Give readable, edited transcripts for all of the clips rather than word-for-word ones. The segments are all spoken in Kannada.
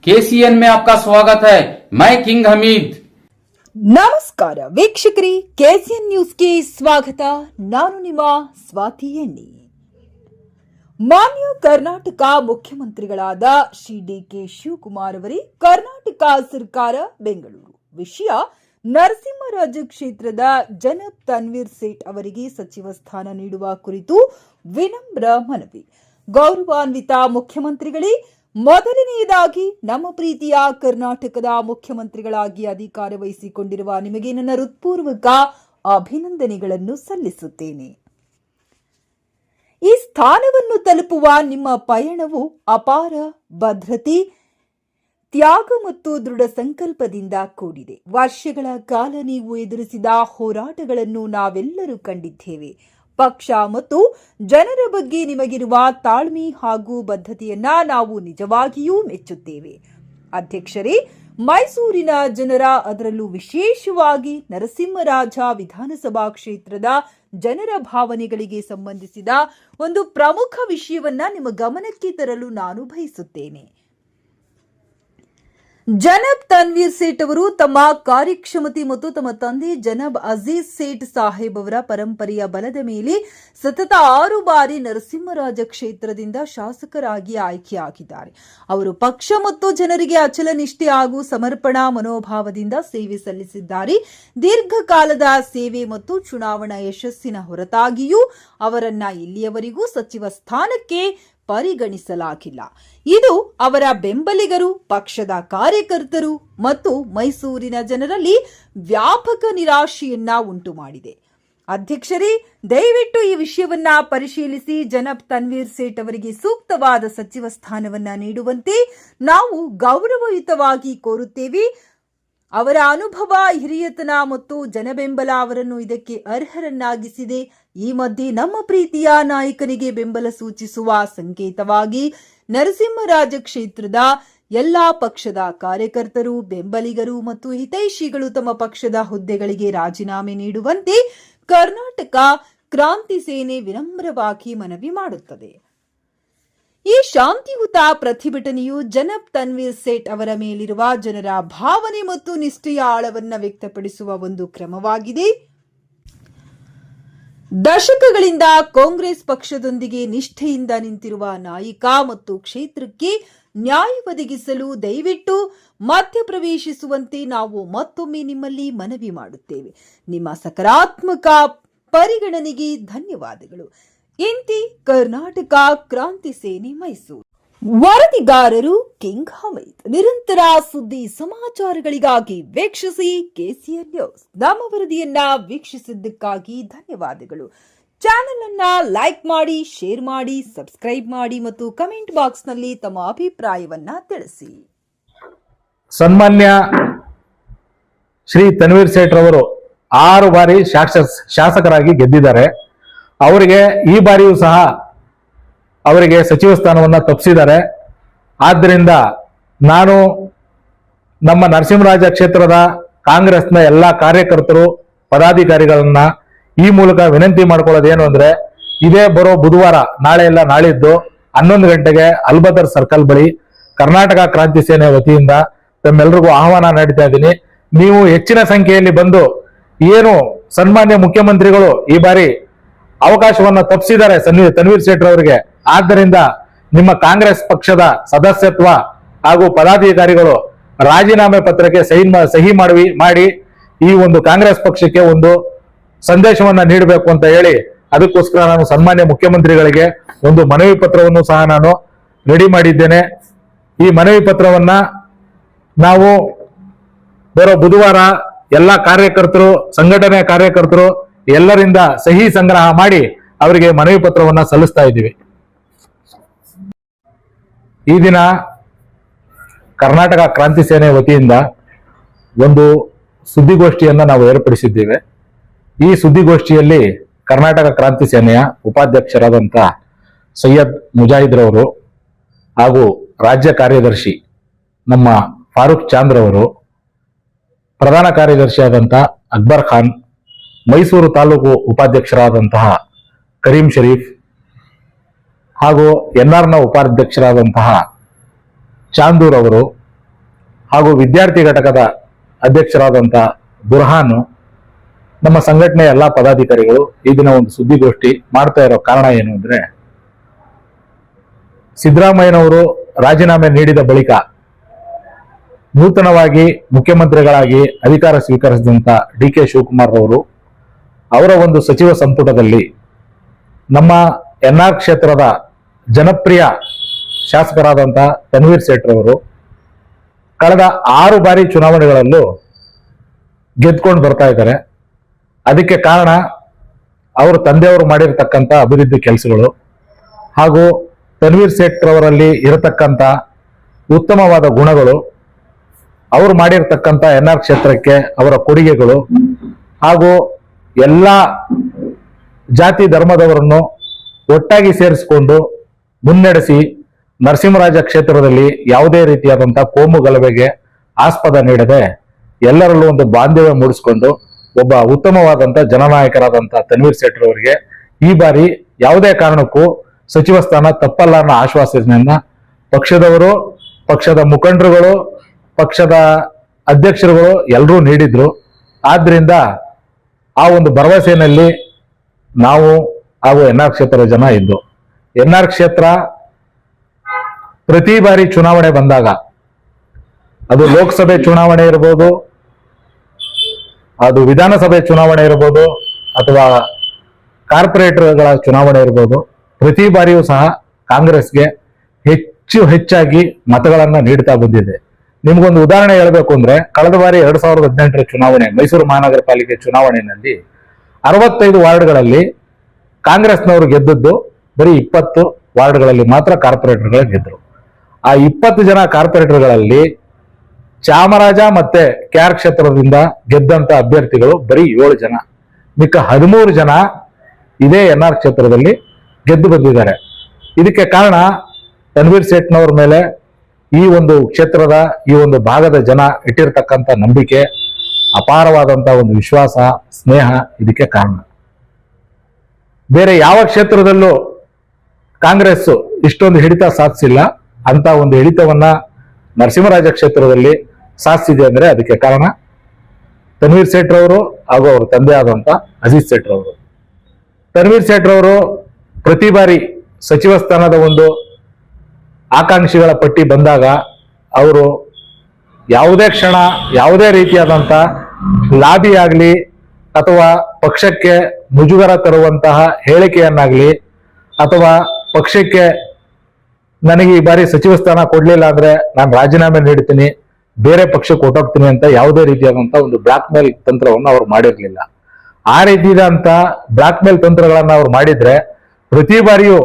केसीएन में आपका स्वागत है। मैं किंग हमीद। ನಮಸ್ಕಾರ ವೀಕ್ಷಕರೇ, ಕೆಸಿಎನ್ ನ್ಯೂಸ್ಗೆ ಸ್ವಾಗತ. ನಾನು ನಿಮ್ಮ ಸ್ವಾತಿ ಎಣ್ಣಿ. ಮಾನ್ಯ ಕರ್ನಾಟಕ ಮುಖ್ಯಮಂತ್ರಿಗಳಾದ ಶ್ರೀ ಡಿ.ಕೆ. ಶಿವಕುಮಾರ್ ಅವರೇ, ಕರ್ನಾಟಕ ಸರ್ಕಾರ ಬೆಂಗಳೂರು ವಿಷಯ ನರಸಿಂಹರಾಜ ಕ್ಷೇತ್ರದ ಜನಬ್ ತನ್ವೀರ್ ಸೇಠ್ ಅವರಿಗೆ ಸಚಿವ ಸ್ಥಾನ ನೀಡುವ ಕುರಿತು ವಿನಮ್ರ ಮನವಿ. ಗೌರವಾನ್ವಿತ ಮುಖ್ಯಮಂತ್ರಿಗಳೇ, ಮೊದಲನೆಯದಾಗಿ ನಮ್ಮ ಪ್ರೀತಿಯ ಕರ್ನಾಟಕದ ಮುಖ್ಯಮಂತ್ರಿಗಳಾಗಿ ಅಧಿಕಾರ ವಹಿಸಿಕೊಂಡಿರುವ ನಿಮಗೆ ನನ್ನ ಹೃತ್ಪೂರ್ವಕ ಅಭಿನಂದನೆಗಳನ್ನು ಸಲ್ಲಿಸುತ್ತೇನೆ. ಈ ಸ್ಥಾನವನ್ನು ತಲುಪುವ ನಿಮ್ಮ ಪಯಣವು ಅಪಾರ ಭದ್ರತೆ, ತ್ಯಾಗ ಮತ್ತು ದೃಢ ಸಂಕಲ್ಪದಿಂದ ಕೂಡಿದೆ. ವರ್ಷಗಳ ಕಾಲ ನೀವು ಎದುರಿಸಿದ ಹೋರಾಟಗಳನ್ನು ನಾವೆಲ್ಲರೂ ಕಂಡಿದ್ದೇವೆ. ಪಕ್ಷ ಮತ್ತು ಜನರ ಬಗ್ಗೆ ನಿಮಗಿರುವ ತಾಳ್ಮೆ ಹಾಗೂ ಬದ್ಧತೆಯನ್ನ ನಾವು ನಿಜವಾಗಿಯೂ ಮೆಚ್ಚುತ್ತೇವೆ. ಅಧ್ಯಕ್ಷರೇ, ಮೈಸೂರಿನ ಜನರ, ಅದರಲ್ಲೂ ವಿಶೇಷವಾಗಿ ನರಸಿಂಹರಾಜ ವಿಧಾನಸಭಾ ಕ್ಷೇತ್ರದ ಜನರ ಭಾವನೆಗಳಿಗೆ ಸಂಬಂಧಿಸಿದ ಒಂದು ಪ್ರಮುಖ ವಿಷಯವನ್ನ ನಿಮ್ಮ ಗಮನಕ್ಕೆ ತರಲು ನಾನು ಬಯಸುತ್ತೇನೆ. ಜನಬ್ ತನ್ವೀರ್ ಸೇಠ್ ಅವರು ತಮ್ಮ ಕಾರ್ಯಕ್ಷಮತೆ ಮತ್ತು ತಮ್ಮ ತಂದೆ ಜನಬ್ ಅಜೀಜ್ ಸೇಠ್ ಸಾಹೇಬ್ ಅವರ ಪರಂಪರೆಯ ಬಲದ ಮೇಲೆ ಸತತ 6 ಬಾರಿ ನರಸಿಂಹರಾಜ ಕ್ಷೇತ್ರದಿಂದ ಶಾಸಕರಾಗಿ ಆಯ್ಕೆಯಾಗಿದ್ದಾರೆ. ಅವರು ಪಕ್ಷ ಮತ್ತು ಜನರಿಗೆ ಅಚಲ ನಿಷ್ಠೆ ಹಾಗೂ ಸಮರ್ಪಣಾ ಮನೋಭಾವದಿಂದ ಸೇವೆ ಸಲ್ಲಿಸಿದ್ದಾರೆ. ದೀರ್ಘಕಾಲದ ಸೇವೆ ಮತ್ತು ಚುನಾವಣಾ ಯಶಸ್ಸಿನ ಹೊರತಾಗಿಯೂ ಅವರನ್ನ ಇಲ್ಲಿಯವರೆಗೂ ಸಚಿವ ಸ್ಥಾನಕ್ಕೆ ಪರಿಗಣಿಸಲಾಗಿಲ್ಲ. ಇದು ಅವರ ಬೆಂಬಲಿಗರು, ಪಕ್ಷದ ಕಾರ್ಯಕರ್ತರು ಮತ್ತು ಮೈಸೂರಿನ ಜನರಲ್ಲಿ ವ್ಯಾಪಕ ನಿರಾಶೆಯನ್ನ ಉಂಟು ಮಾಡಿದೆ. ಅಧ್ಯಕ್ಷರೇ, ದಯವಿಟ್ಟು ಈ ವಿಷಯವನ್ನ ಪರಿಶೀಲಿಸಿ ಜನಬ್ ತನ್ವೀರ್ ಸೇಠ್ ಅವರಿಗೆ ಸೂಕ್ತವಾದ ಸಚಿವ ಸ್ಥಾನವನ್ನ ನೀಡುವಂತೆ ನಾವು ಗೌರವಯುತವಾಗಿ ಕೋರುತ್ತೇವೆ. ಅವರ ಅನುಭವ, ಹಿರಿಯತನ ಮತ್ತು ಜನಬೆಂಬಲ ಅವರನ್ನು ಇದಕ್ಕೆ ಅರ್ಹರನ್ನಾಗಿಸಿದೆ. ಈ ಮಧ್ಯೆ ನಮ್ಮ ಪ್ರೀತಿಯ ನಾಯಕನಿಗೆ ಬೆಂಬಲ ಸೂಚಿಸುವ ಸಂಕೇತವಾಗಿ ನರಸಿಂಹರಾಜ ಕ್ಷೇತ್ರದ ಎಲ್ಲಾ ಪಕ್ಷದ ಕಾರ್ಯಕರ್ತರು, ಬೆಂಬಲಿಗರು ಮತ್ತು ಹಿತೈಷಿಗಳು ತಮ್ಮ ಪಕ್ಷದ ಹುದ್ದೆಗಳಿಗೆ ರಾಜೀನಾಮೆ ನೀಡುವಂತೆ ಕರ್ನಾಟಕ ಕ್ರಾಂತಿ ಸೇನೆ ವಿನಮ್ರವಾಗಿ ಮನವಿ ಮಾಡುತ್ತದೆ. ಈ ಶಾಂತಿಯುತ ಪ್ರತಿಭಟನೆಯು ಜನಬ್ ತನ್ವೀರ್ ಸೇಠ್ ಅವರ ಮೇಲಿರುವ ಜನರ ಭಾವನೆ ಮತ್ತು ನಿಷ್ಠೆಯ ಆಳವನ್ನ ವ್ಯಕ್ತಪಡಿಸುವ ಒಂದು ಕ್ರಮವಾಗಿದೆ. ದಶಕಗಳಿಂದ ಕಾಂಗ್ರೆಸ್ ಪಕ್ಷದೊಂದಿಗೆ ನಿಷ್ಠೆಯಿಂದ ನಿಂತಿರುವ ನಾಯಕ ಮತ್ತು ಕ್ಷೇತ್ರಕ್ಕೆ ನ್ಯಾಯ ಒದಗಿಸಲು ದಯವಿಟ್ಟು ಮಧ್ಯಪ್ರವೇಶಿಸುವಂತೆ ನಾವು ಮತ್ತೊಮ್ಮೆ ನಿಮ್ಮಲ್ಲಿ ಮನವಿ ಮಾಡುತ್ತೇವೆ. ನಿಮ್ಮ ಸಕಾರಾತ್ಮಕ ಪರಿಗಣನೆಗೆ ಧನ್ಯವಾದಗಳು. ಇಂತಿ ಕರ್ನಾಟಕ ಕ್ರಾಂತಿ ಸೇನೆ ಮೈಸೂರು. ವರದಿಗಾರರು ಕಿಂಗ್ ಹಮೀದ್. ನಿರಂತರ ಸುದ್ದಿ ಸಮಾಚಾರಗಳಿಗಾಗಿ ವೀಕ್ಷಿಸಿ ಕೆಸಿಎನ್ ನ್ಯೂಸ್. ನಮ್ಮ ವರದಿಯನ್ನ ವೀಕ್ಷಿಸಿದ್ದಕ್ಕಾಗಿ ಧನ್ಯವಾದಗಳು. ಚಾನೆಲ್ ಅನ್ನ ಲೈಕ್ ಮಾಡಿ, ಶೇರ್ ಮಾಡಿ, ಸಬ್ಸ್ಕ್ರೈಬ್ ಮಾಡಿ ಮತ್ತು ಕಮೆಂಟ್ ಬಾಕ್ಸ್ ನಲ್ಲಿ ತಮ್ಮ ಅಭಿಪ್ರಾಯವನ್ನ ತಿಳಿಸಿ. ಸನ್ಮಾನ್ಯ ಶ್ರೀ ತನ್ವೀರ್ ಸೇಠ್ ರವರು 6 ಬಾರಿ ಶಾಸಕರಾಗಿ ಗೆದ್ದಿದ್ದಾರೆ. ಅವರಿಗೆ ಈ ಬಾರಿಯೂ ಸಹ ಅವರಿಗೆ ಸಚಿವ ಸ್ಥಾನವನ್ನ ತಪ್ಪಿಸಿದ್ದಾರೆ. ಆದ್ದರಿಂದ ನಾನು ನಮ್ಮ ನರಸಿಂಹರಾಜ ಕ್ಷೇತ್ರದ ಕಾಂಗ್ರೆಸ್ನ ಎಲ್ಲಾ ಕಾರ್ಯಕರ್ತರು, ಪದಾಧಿಕಾರಿಗಳನ್ನ ಈ ಮೂಲಕ ವಿನಂತಿ ಮಾಡ್ಕೊಳ್ಳೋದೇನು ಅಂದ್ರೆ, ಇದೇ ಬರೋ ಬುಧವಾರ, ನಾಳೆ ಎಲ್ಲ ನಾಳಿದ್ದು 11 ಗಂಟೆಗೆ ಅಲ್ಬದರ್ ಸರ್ಕಲ್ ಬಳಿ ಕರ್ನಾಟಕ ಕ್ರಾಂತಿ ಸೇನೆ ವತಿಯಿಂದ ತಮ್ಮೆಲ್ಲರಿಗೂ ಆಹ್ವಾನ ನೀಡ್ತಾ ಇದ್ದೀನಿ. ನೀವು ಹೆಚ್ಚಿನ ಸಂಖ್ಯೆಯಲ್ಲಿ ಬಂದು, ಏನು ಸನ್ಮಾನ್ಯ ಮುಖ್ಯಮಂತ್ರಿಗಳು ಈ ಬಾರಿ ಅವಕಾಶವನ್ನ ತಪ್ಪಿಸಿದ್ದಾರೆ ತನ್ವೀರ್ ಸೇಠ್ ಅವರಿಗೆ, ಆದ್ದರಿಂದ ನಿಮ್ಮ ಕಾಂಗ್ರೆಸ್ ಪಕ್ಷದ ಸದಸ್ಯತ್ವ ಹಾಗೂ ಪದಾಧಿಕಾರಿಗಳು ರಾಜೀನಾಮೆ ಪತ್ರಕ್ಕೆ ಸಹಿ ಮಾಡಿ ಈ ಒಂದು ಕಾಂಗ್ರೆಸ್ ಪಕ್ಷಕ್ಕೆ ಒಂದು ಸಂದೇಶವನ್ನ ನೀಡಬೇಕು ಅಂತ ಹೇಳಿ, ಅದಕ್ಕೋಸ್ಕರ ನಾನು ಸನ್ಮಾನ್ಯ ಮುಖ್ಯಮಂತ್ರಿಗಳಿಗೆ ಒಂದು ಮನವಿ ಪತ್ರವನ್ನು ಸಹ ನಾನು ರೆಡಿ ಮಾಡಿದ್ದೇನೆ. ಈ ಮನವಿ ಪತ್ರವನ್ನ ನಾವು ಬರೋ ಬುಧವಾರ ಎಲ್ಲ ಕಾರ್ಯಕರ್ತರು, ಸಂಘಟನೆಯ ಕಾರ್ಯಕರ್ತರು ಎಲ್ಲರಿಂದ ಸಹಿ ಸಂಗ್ರಹ ಮಾಡಿ ಅವರಿಗೆ ಮನವಿ ಪತ್ರವನ್ನ ಸಲ್ಲಿಸ್ತಾ ಇದ್ದೀವಿ. ಈ ದಿನ ಕರ್ನಾಟಕ ಕ್ರಾಂತಿ ಸೇನೆ ವತಿಯಿಂದ ಒಂದು ಸುದ್ದಿಗೋಷ್ಠಿಯನ್ನ ನಾವು ಏರ್ಪಡಿಸಿದ್ದೇವೆ. ಈ ಸುದ್ದಿಗೋಷ್ಠಿಯಲ್ಲಿ ಕರ್ನಾಟಕ ಕ್ರಾಂತಿ ಸೇನೆಯ ಉಪಾಧ್ಯಕ್ಷರಾದಂಥ ಸೈಯದ್ ಮುಜಾಹಿದ್ ರವರು ಹಾಗೂ ರಾಜ್ಯ ಕಾರ್ಯದರ್ಶಿ ನಮ್ಮ ಫಾರೂಕ್ ಚಾಂದ್ ರವರು, ಪ್ರಧಾನ ಕಾರ್ಯದರ್ಶಿಯಾದಂಥ ಅಕ್ಬರ್ ಖಾನ್, ಮೈಸೂರು ತಾಲೂಕು ಉಪಾಧ್ಯಕ್ಷರಾದಂತಹ ಕರೀಂ ಶರೀಫ್ ಹಾಗೂ ಎನ್ಆರ್ನ ಉಪಾಧ್ಯಕ್ಷರಾದಂತಹ ಚಾಂದೂರ್ ಅವರು, ಹಾಗೂ ವಿದ್ಯಾರ್ಥಿ ಘಟಕದ ಅಧ್ಯಕ್ಷರಾದಂಥ ಬುರ್ಹಾನು, ನಮ್ಮ ಸಂಘಟನೆಯ ಎಲ್ಲ ಪದಾಧಿಕಾರಿಗಳು ಈ ದಿನ ಒಂದು ಸುದ್ದಿಗೋಷ್ಠಿ ಮಾಡ್ತಾ ಇರೋ ಕಾರಣ ಏನು ಅಂದ್ರೆ, ಸಿದ್ದರಾಮಯ್ಯನವರು ರಾಜೀನಾಮೆ ನೀಡಿದ ಬಳಿಕ ನೂತನವಾಗಿ ಮುಖ್ಯಮಂತ್ರಿಗಳಾಗಿ ಅಧಿಕಾರ ಸ್ವೀಕರಿಸಿದಂತ ಡಿ ಕೆ ಶಿವಕುಮಾರ್ ಅವರು ಅವರ ಒಂದು ಸಚಿವ ಸಂಪುಟದಲ್ಲಿ ನಮ್ಮ ಎನ್ಆರ್ ಕ್ಷೇತ್ರದ ಜನಪ್ರಿಯ ಶಾಸಕರಾದಂಥ ತನ್ವೀರ್ ಸೇಠ್ ಅವರು ಕಳೆದ 6 ಬಾರಿ ಚುನಾವಣೆಗಳಲ್ಲೂ ಗೆದ್ಕೊಂಡು ಬರ್ತಾ ಇದ್ದಾರೆ. ಅದಕ್ಕೆ ಕಾರಣ ಅವರ ತಂದೆಯವರು ಮಾಡಿರ್ತಕ್ಕಂಥ ಅಭಿವೃದ್ಧಿ ಕೆಲಸಗಳು ಹಾಗೂ ತನ್ವೀರ್ ಸೇಠ್ ಅವರಲ್ಲಿ ಇರತಕ್ಕಂಥ ಉತ್ತಮವಾದ ಗುಣಗಳು, ಅವರು ಮಾಡಿರ್ತಕ್ಕಂಥ ಎನ್ಆರ್ ಕ್ಷೇತ್ರಕ್ಕೆ ಅವರ ಕೊಡುಗೆಗಳು ಹಾಗೂ ಎಲ್ಲ ಜಾತಿ ಧರ್ಮದವರನ್ನು ಒಟ್ಟಾಗಿ ಸೇರಿಸಿಕೊಂಡು ಮುನ್ನಡೆಸಿ ನರಸಿಂಹರಾಜ ಕ್ಷೇತ್ರದಲ್ಲಿ ಯಾವುದೇ ರೀತಿಯಾದಂತಹ ಕೋಮು ಗಲಭೆಗೆ ಆಸ್ಪದ ನೀಡದೆ ಎಲ್ಲರಲ್ಲೂ ಒಂದು ಬಾಂಧವ್ಯ ಮೂಡಿಸಿಕೊಂಡು ಒಬ್ಬ ಉತ್ತಮವಾದಂತ ಜನನಾಯಕರಾದಂತ ತನ್ವೀರ್ ಸೇಠ್ ಅವರಿಗೆ ಈ ಬಾರಿ ಯಾವುದೇ ಕಾರಣಕ್ಕೂ ಸಚಿವ ಸ್ಥಾನ ತಪ್ಪಲ್ಲ ಅನ್ನೋ ಆಶ್ವಾಸನೆಯನ್ನ ಪಕ್ಷದವರು, ಪಕ್ಷದ ಮುಖಂಡರುಗಳು, ಪಕ್ಷದ ಅಧ್ಯಕ್ಷರುಗಳು ಎಲ್ಲರೂ ನೀಡಿದ್ರು. ಆದ್ರಿಂದ ಆ ಒಂದು ಭರವಸೆಯಲ್ಲಿ ನಾವು ಹಾಗೂ ಎನ್ಆರ್ ಕ್ಷೇತ್ರದ ಜನ ಇದ್ದು, ಎನ್ಆರ್ ಕ್ಷೇತ್ರ ಪ್ರತಿ ಬಾರಿ ಚುನಾವಣೆ ಬಂದಾಗ, ಅದು ಲೋಕಸಭೆ ಚುನಾವಣೆ ಇರ್ಬೋದು, ಅದು ವಿಧಾನಸಭೆ ಚುನಾವಣೆ ಇರ್ಬೋದು, ಅಥವಾ ಕಾರ್ಪೊರೇಟರ್ಗಳ ಚುನಾವಣೆ ಇರ್ಬೋದು, ಪ್ರತಿ ಬಾರಿಯೂ ಸಹ ಕಾಂಗ್ರೆಸ್ಗೆ ಹೆಚ್ಚಾಗಿ ಮತಗಳನ್ನ ನೀಡ್ತಾ ಬಂದಿದೆ. ನಿಮ್ಗೊಂದು ಉದಾಹರಣೆ ಹೇಳಬೇಕು ಅಂದ್ರೆ, ಕಳೆದ ಬಾರಿ 2018ರ ಚುನಾವಣೆ, ಮೈಸೂರು ಮಹಾನಗರ ಪಾಲಿಕೆ ಚುನಾವಣೆಯಲ್ಲಿ 65 ವಾರ್ಡ್ಗಳಲ್ಲಿ ಕಾಂಗ್ರೆಸ್ನವರು ಗೆದ್ದದ್ದು ಬರೀ 20 ವಾರ್ಡ್ಗಳಲ್ಲಿ ಮಾತ್ರ ಕಾರ್ಪೊರೇಟರ್ಗಳು ಗೆದ್ದರು. ಆ 20 ಜನ ಕಾರ್ಪೊರೇಟರ್ಗಳಲ್ಲಿ ಚಾಮರಾಜ ಮತ್ತೆ ಕ್ಯಾರ್ ಕ್ಷೇತ್ರದಿಂದ ಗೆದ್ದಂತ ಅಭ್ಯರ್ಥಿಗಳು ಬರೀ 7 ಜನ, ಮಿಕ್ಕ 13 ಜನ ಇದೇ ಎನ್ಆರ್ ಕ್ಷೇತ್ರದಲ್ಲಿ ಗೆದ್ದು ಬಂದಿದ್ದಾರೆ. ಇದಕ್ಕೆ ಕಾರಣ ತನ್ವೀರ್ ಸೇಠ್ನವ್ರ ಮೇಲೆ ಈ ಒಂದು ಕ್ಷೇತ್ರದ, ಈ ಒಂದು ಭಾಗದ ಜನ ಇಟ್ಟಿರ್ತಕ್ಕಂಥ ನಂಬಿಕೆ, ಅಪಾರವಾದಂತಹ ಒಂದು ವಿಶ್ವಾಸ, ಸ್ನೇಹ ಇದಕ್ಕೆ ಕಾರಣ. ಬೇರೆ ಯಾವ ಕ್ಷೇತ್ರದಲ್ಲೂ ಕಾಂಗ್ರೆಸ್ ಇಷ್ಟೊಂದು ಹಿಡಿತ ಸಾಧಿಸಿಲ್ಲ. ಅಂತ ಒಂದು ಹಿಡಿತವನ್ನ ನರಸಿಂಹರಾಜ ಕ್ಷೇತ್ರದಲ್ಲಿ ಸಾಧಿಸಿದೆ ಅಂದ್ರೆ ಅದಕ್ಕೆ ಕಾರಣ ತನ್ವೀರ್ ಸೇಠ್ ಅವರು ಹಾಗೂ ಅವರ ತಂದೆ ಆದಂತ ಅಜೀಜ್ ಸೇಠ್ ಅವರು. ತನ್ವೀರ್ ಸೇಠ್ ಅವರು ಪ್ರತಿ ಬಾರಿ ಸಚಿವ ಸ್ಥಾನದ ಒಂದು ಆಕಾಂಕ್ಷಿಗಳ ಪಟ್ಟಿ ಬಂದಾಗ ಅವರು ಯಾವುದೇ ಕ್ಷಣ ಯಾವುದೇ ರೀತಿಯಾದಂಥ ಲಾಬಿ ಆಗಲಿ ಅಥವಾ ಪಕ್ಷಕ್ಕೆ ಮುಜುಗರ ತರುವಂತಹ ಹೇಳಿಕೆಯನ್ನಾಗ್ಲಿ ಅಥವಾ ಪಕ್ಷಕ್ಕೆ ನನಗೆ ಈ ಬಾರಿ ಸಚಿವ ಸ್ಥಾನ ಕೊಡ್ಲಿಲ್ಲ ಅಂದ್ರೆ ನಾನು ರಾಜೀನಾಮೆ ನೀಡ್ತೀನಿ, ಬೇರೆ ಪಕ್ಷಕ್ಕೆ ಹೊಟ್ಟೋಗ್ತೀನಿ ಅಂತ ಯಾವುದೇ ರೀತಿಯಾದಂತ ಒಂದು ಬ್ಲಾಕ್ ಮೇಲ್ ತಂತ್ರವನ್ನು ಅವ್ರು ಮಾಡಿರ್ಲಿಲ್ಲ. ಆ ರೀತಿಯಾದಂತ ಬ್ಲಾಕ್ ಮೇಲ್ ತಂತ್ರಗಳನ್ನ ಅವ್ರು ಮಾಡಿದ್ರೆ ಪ್ರತಿ ಬಾರಿಯೂ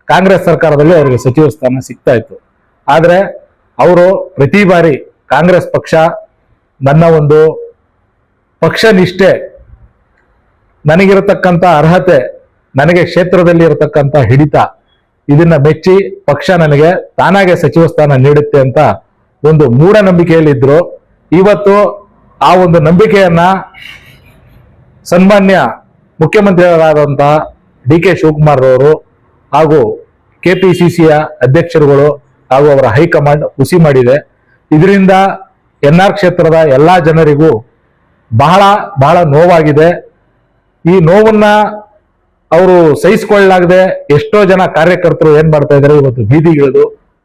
ಕಾಂಗ್ರೆಸ್ ಸರ್ಕಾರದಲ್ಲಿ ಅವರಿಗೆ ಸಚಿವ ಸ್ಥಾನ ಸಿಗ್ತಾ ಇತ್ತು. ಆದ್ರೆ ಅವರು ಪ್ರತಿ ಬಾರಿ ಕಾಂಗ್ರೆಸ್ ಪಕ್ಷ ನನ್ನ ಒಂದು ಪಕ್ಷ ನಿಷ್ಠೆ, ನನಗಿರತಕ್ಕಂಥ ಅರ್ಹತೆ, ನನಗೆ ಕ್ಷೇತ್ರದಲ್ಲಿ ಇರತಕ್ಕಂಥ ಹಿಡಿತ, ಇದನ್ನ ಮೆಚ್ಚಿ ಪಕ್ಷ ನನಗೆ ತಾನಾಗೆ ಸಚಿವ ಸ್ಥಾನ ನೀಡುತ್ತೆ ಅಂತ ಒಂದು ಮೂಢನಂಬಿಕೆಯಲ್ಲಿದ್ರು. ಇವತ್ತು ಆ ಒಂದು ನಂಬಿಕೆಯನ್ನ ಸನ್ಮಾನ್ಯ ಮುಖ್ಯಮಂತ್ರಿಗಳಾದಂತಹ ಡಿ ಕೆ ಶಿವಕುಮಾರ್ ಅವರು ಹಾಗೂ ಕೆಪಿಸಿಸಿಯ ಅಧ್ಯಕ್ಷರುಗಳು ಹಾಗೂ ಅವರ ಹೈಕಮಾಂಡ್ ಹುಸಿ ಮಾಡಿದೆ. ಇದರಿಂದ ಎನ್ಆರ್ ಕ್ಷೇತ್ರದ ಎಲ್ಲಾ ಜನರಿಗೂ ಬಹಳ ಬಹಳ ನೋವಾಗಿದೆ. ಈ ನೋವನ್ನ ಅವರು ಸಹಿಸಿಕೊಳ್ಳಲಾಗದೆ ಎಷ್ಟೋ ಜನ ಕಾರ್ಯಕರ್ತರು ಏನ್ ಮಾಡ್ತಾ ಇದ್ದಾರೆ, ಇವತ್ತು ಬೀದಿಗಿಳಿದು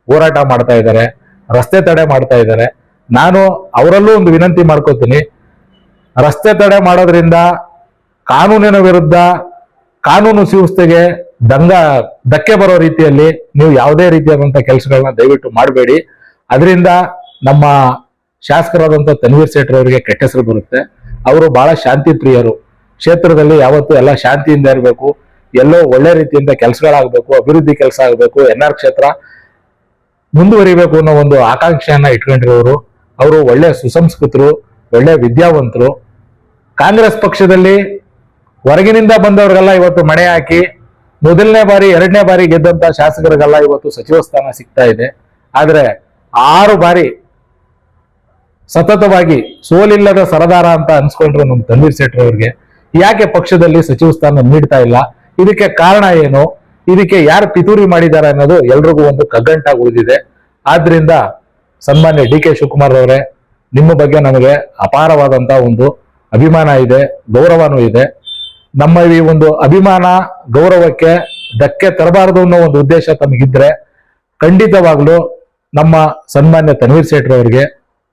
ಹೋರಾಟ ಮಾಡ್ತಾ ಇದ್ದಾರೆ, ರಸ್ತೆ ತಡೆ ಮಾಡ್ತಾ ಇದ್ದಾರೆ. ನಾನು ಅವರಲ್ಲೂ ಒಂದು ವಿನಂತಿ ಮಾಡ್ಕೋತೀನಿ, ರಸ್ತೆ ತಡೆ ಮಾಡೋದ್ರಿಂದ ಕಾನೂನಿನ ವಿರುದ್ಧ, ಕಾನೂನು ಸುವ್ಯವಸ್ಥೆಗೆ ಧಕ್ಕೆ ಬರೋ ರೀತಿಯಲ್ಲಿ ನೀವು ಯಾವುದೇ ರೀತಿಯಾದಂತಹ ಕೆಲಸಗಳನ್ನ ದಯವಿಟ್ಟು ಮಾಡಬೇಡಿ. ಅದರಿಂದ ನಮ್ಮ ಶಾಸಕರಾದಂಥ ತನ್ವೀರ್ ಸೇಠ್ ಅವರಿಗೆ ಕೆಟ್ಟ ಹೆಸರು ಬರುತ್ತೆ. ಅವರು ಬಹಳ ಶಾಂತಿ ಪ್ರಿಯರು. ಕ್ಷೇತ್ರದಲ್ಲಿ ಯಾವತ್ತೂ ಎಲ್ಲ ಶಾಂತಿಯಿಂದ ಇರಬೇಕು, ಎಲ್ಲೋ ಒಳ್ಳೆ ರೀತಿಯಿಂದ ಕೆಲಸಗಳಾಗಬೇಕು, ಅಭಿವೃದ್ಧಿ ಕೆಲಸ ಆಗಬೇಕು, ಎನ್ಆರ್ ಕ್ಷೇತ್ರ ಮುಂದುವರಿಬೇಕು ಅನ್ನೋ ಒಂದು ಆಕಾಂಕ್ಷೆಯನ್ನ ಇಟ್ಕೊಂಡಿರೋರು. ಅವರು ಒಳ್ಳೆ ಸುಸಂಸ್ಕೃತರು, ಒಳ್ಳೆ ವಿದ್ಯಾವಂತರು. ಕಾಂಗ್ರೆಸ್ ಪಕ್ಷದಲ್ಲಿ ಹೊರಗಿನಿಂದ ಬಂದವರಿಗೆಲ್ಲ ಇವತ್ತು ಮಣೆ ಹಾಕಿ ಮೊದಲನೇ ಬಾರಿ 2ನೇ ಬಾರಿ ಗೆದ್ದಂತ ಶಾಸಕರಿಗೆಲ್ಲ ಇವತ್ತು ಸಚಿವ ಸ್ಥಾನ ಸಿಗ್ತಾ ಇದೆ. ಆದ್ರೆ 6 ಬಾರಿ ಸತತವಾಗಿ ಸೋಲಿಲ್ಲದ ಸರದಾರ ಅಂತ ಅನ್ಸ್ಕೊಂಡ್ರು ನಮ್ಮ ತನ್ವೀರ್ ಸೇಠ್ ಅವರಿಗೆ ಯಾಕೆ ಪಕ್ಷದಲ್ಲಿ ಸಚಿವ ಸ್ಥಾನ ನೀಡ್ತಾ ಇಲ್ಲ? ಇದಕ್ಕೆ ಕಾರಣ ಏನು? ಇದಕ್ಕೆ ಯಾರು ಪಿತೂರಿ ಮಾಡಿದ್ದಾರೆ ಅನ್ನೋದು ಎಲ್ರಿಗೂ ಒಂದು ಕಗ್ಗಂಟಾಗಿ ಉಳಿದಿದೆ. ಆದ್ರಿಂದ ಸನ್ಮಾನ್ಯ ಡಿ.ಕೆ. ಶಿವಕುಮಾರ್ ಅವರೇ, ನಿಮ್ಮ ಬಗ್ಗೆ ನಮಗೆ ಅಪಾರವಾದಂತ ಒಂದು ಅಭಿಮಾನ ಇದೆ, ಗೌರವನೂ ಇದೆ. ನಮ್ಮ ಈ ಒಂದು ಅಭಿಮಾನ ಗೌರವಕ್ಕೆ ಧಕ್ಕೆ ತರಬಾರದು ಅನ್ನೋ ಒಂದು ಉದ್ದೇಶ ತಮಗಿದ್ರೆ ಖಂಡಿತವಾಗ್ಲೂ ನಮ್ಮ ಸನ್ಮಾನ್ಯ ತನ್ವೀರ್ ಸೇಠ್ ಅವರಿಗೆ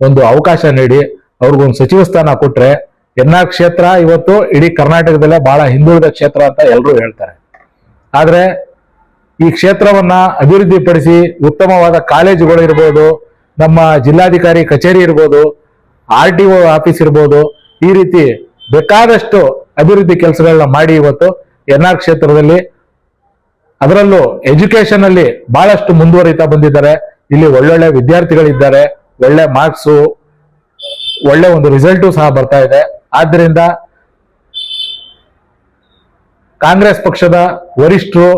ಒಂದು ಅವಕಾಶ ನೀಡಿ ಅವ್ರಿಗೊಂದು ಸಚಿವ ಸ್ಥಾನ ಕೊಟ್ರೆ ಎನ್ಆರ್ ಕ್ಷೇತ್ರ ಇವತ್ತು ಇಡೀ ಕರ್ನಾಟಕದಲ್ಲೇ ಬಹಳ ಹಿಂದುಳಿದ ಕ್ಷೇತ್ರ ಅಂತ ಎಲ್ಲರೂ ಹೇಳ್ತಾರೆ. ಆದ್ರೆ ಈ ಕ್ಷೇತ್ರವನ್ನ ಅಭಿವೃದ್ಧಿಪಡಿಸಿ ಉತ್ತಮವಾದ ಕಾಲೇಜುಗಳು ಇರ್ಬೋದು, ನಮ್ಮ ಜಿಲ್ಲಾಧಿಕಾರಿ ಕಚೇರಿ ಇರ್ಬೋದು, RTO ಆಫೀಸ್ ಇರ್ಬೋದು, ಈ ರೀತಿ ಬೇಕಾದಷ್ಟು ಅಭಿವೃದ್ಧಿ ಕೆಲಸಗಳನ್ನ ಮಾಡಿ ಇವತ್ತು ಎನ್ಆರ್ ಕ್ಷೇತ್ರದಲ್ಲಿ, ಅದರಲ್ಲೂ ಎಜುಕೇಶನ್ ಅಲ್ಲಿ ಬಹಳಷ್ಟು ಮುಂದುವರಿತಾ ಬಂದಿದ್ದಾರೆ. ಇಲ್ಲಿ ಒಳ್ಳೊಳ್ಳೆ ವಿದ್ಯಾರ್ಥಿಗಳಿದ್ದಾರೆ, ಒಳ್ಳೆ ಮಾರ್ಕ್ಸು, ಒಳ್ಳೆ ಒಂದು ರಿಸಲ್ಟು ಸಹ ಬರ್ತಾ ಇದೆ. ಆದ್ದರಿಂದ ಕಾಂಗ್ರೆಸ್ ಪಕ್ಷದ ವರಿಷ್ಠರು,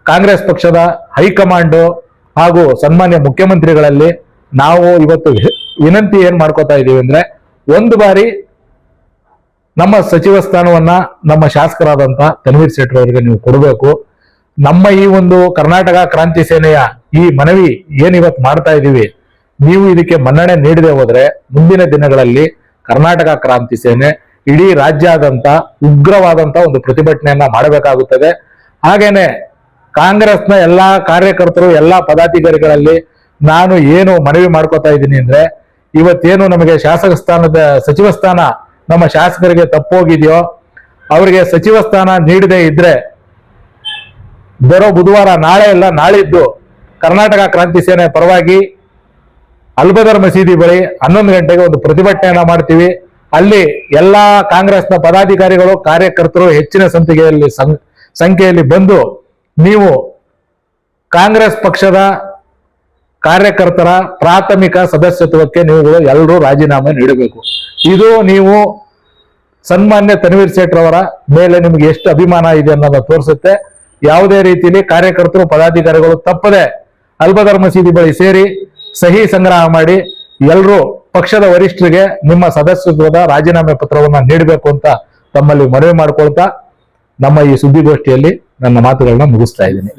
ಕಾಂಗ್ರೆಸ್ ಪಕ್ಷದ ಹೈಕಮಾಂಡ್ ಹಾಗೂ ಸನ್ಮಾನ್ಯ ಮುಖ್ಯಮಂತ್ರಿಗಳಲ್ಲಿ ನಾವು ಇವತ್ತು ವಿನಂತಿ ಏನ್ ಮಾಡ್ಕೋತಾ ಇದೀವಿ ಅಂದ್ರೆ, ಒಂದು ಬಾರಿ ನಮ್ಮ ಸಚಿವ ಸ್ಥಾನವನ್ನ ನಮ್ಮ ಶಾಸಕರಾದಂತ ತನ್ವೀರ್ ಸೇಠ್ ಅವರಿಗೆ ನೀವು ಕೊಡಬೇಕು. ನಮ್ಮ ಈ ಒಂದು ಕರ್ನಾಟಕ ಕ್ರಾಂತಿ ಸೇನೆಯ ಈ ಮನವಿ ಏನ್ ಇವತ್ತು ಮಾಡ್ತಾ ಇದೀವಿ, ನೀವು ಇದಕ್ಕೆ ಮನ್ನಣೆ ನೀಡದೆ ಹೋದ್ರೆ ಮುಂದಿನ ದಿನಗಳಲ್ಲಿ ಕರ್ನಾಟಕ ಕ್ರಾಂತಿ ಸೇನೆ ಇಡೀ ರಾಜ್ಯಾದ್ಯಂತ ಉಗ್ರವಾದಂತ ಒಂದು ಪ್ರತಿಭಟನೆಯನ್ನ ಮಾಡಬೇಕಾಗುತ್ತದೆ. ಹಾಗೇನೆ ಕಾಂಗ್ರೆಸ್ನ ಎಲ್ಲಾ ಕಾರ್ಯಕರ್ತರು, ಎಲ್ಲಾ ಪದಾಧಿಕಾರಿಗಳಲ್ಲಿ ನಾನು ಏನು ಮನವಿ ಮಾಡ್ಕೋತಾ ಇದ್ದೀನಿ ಅಂದ್ರೆ, ಇವತ್ತೇನು ನಮಗೆ ಶಾಸಕ ಸ್ಥಾನದ ಸಚಿವ ಸ್ಥಾನ ನಮ್ಮ ಶಾಸಕರಿಗೆ ತಪ್ಪೋಗಿದೆಯೋ, ಅವರಿಗೆ ಸಚಿವ ಸ್ಥಾನ ನೀಡದೇ ಇದ್ರೆ ಬರೋ ಬುಧವಾರ, ನಾಳೆ ಎಲ್ಲ ನಾಳಿದ್ದು ಕರ್ನಾಟಕ ಕ್ರಾಂತಿ ಸೇನೆ ಪರವಾಗಿ ಅಲ್ಬದರ್ ಮಸೀದಿ ಬಳಿ 11 ಗಂಟೆಗೆ ಒಂದು ಪ್ರತಿಭಟನೆಯನ್ನ ಮಾಡ್ತೀವಿ. ಅಲ್ಲಿ ಎಲ್ಲಾ ಕಾಂಗ್ರೆಸ್ನ ಪದಾಧಿಕಾರಿಗಳು, ಕಾರ್ಯಕರ್ತರು ಹೆಚ್ಚಿನ ಸಂಖ್ಯೆಯಲ್ಲಿ ಬಂದು ನೀವು ಕಾಂಗ್ರೆಸ್ ಪಕ್ಷದ ಕಾರ್ಯಕರ್ತರ ಪ್ರಾಥಮಿಕ ಸದಸ್ಯತ್ವಕ್ಕೆ ನೀವುಗಳು ಎಲ್ಲರೂ ರಾಜೀನಾಮೆ ನೀಡಬೇಕು. ಇದು ನೀವು ಸನ್ಮಾನ್ಯ ತನ್ವೀರ್ ಸೇಠ್ ಅವರ ಮೇಲೆ ನಿಮ್ಗೆ ಎಷ್ಟು ಅಭಿಮಾನ ಇದೆ ಅನ್ನೋದನ್ನ ತೋರಿಸುತ್ತೆ. ಯಾವುದೇ ರೀತಿಯಲ್ಲಿ ಕಾರ್ಯಕರ್ತರು, ಪದಾಧಿಕಾರಿಗಳು ತಪ್ಪದೆ ಅಲ್ಬದರ್ ಮಸೀದಿ ಬಳಿ ಸೇರಿ ಸಹಿ ಸಂಗ್ರಹ ಮಾಡಿ ಎಲ್ಲರೂ ಪಕ್ಷದ ವರಿಷ್ಠರಿಗೆ ನಿಮ್ಮ ಸದಸ್ಯತ್ವದ ರಾಜೀನಾಮೆ ಪತ್ರವನ್ನ ನೀಡಬೇಕು ಅಂತ ತಮ್ಮಲ್ಲಿ ಮನವಿ ಮಾಡಿಕೊಳ್ತಾ ನಮ್ಮ ಈ ಸುದ್ದಿಗೋಷ್ಠಿಯಲ್ಲಿ ನನ್ನ ಮಾತುಗಳನ್ನ ಮುಗಿಸ್ತಾ ಇದ್ದೀನಿ.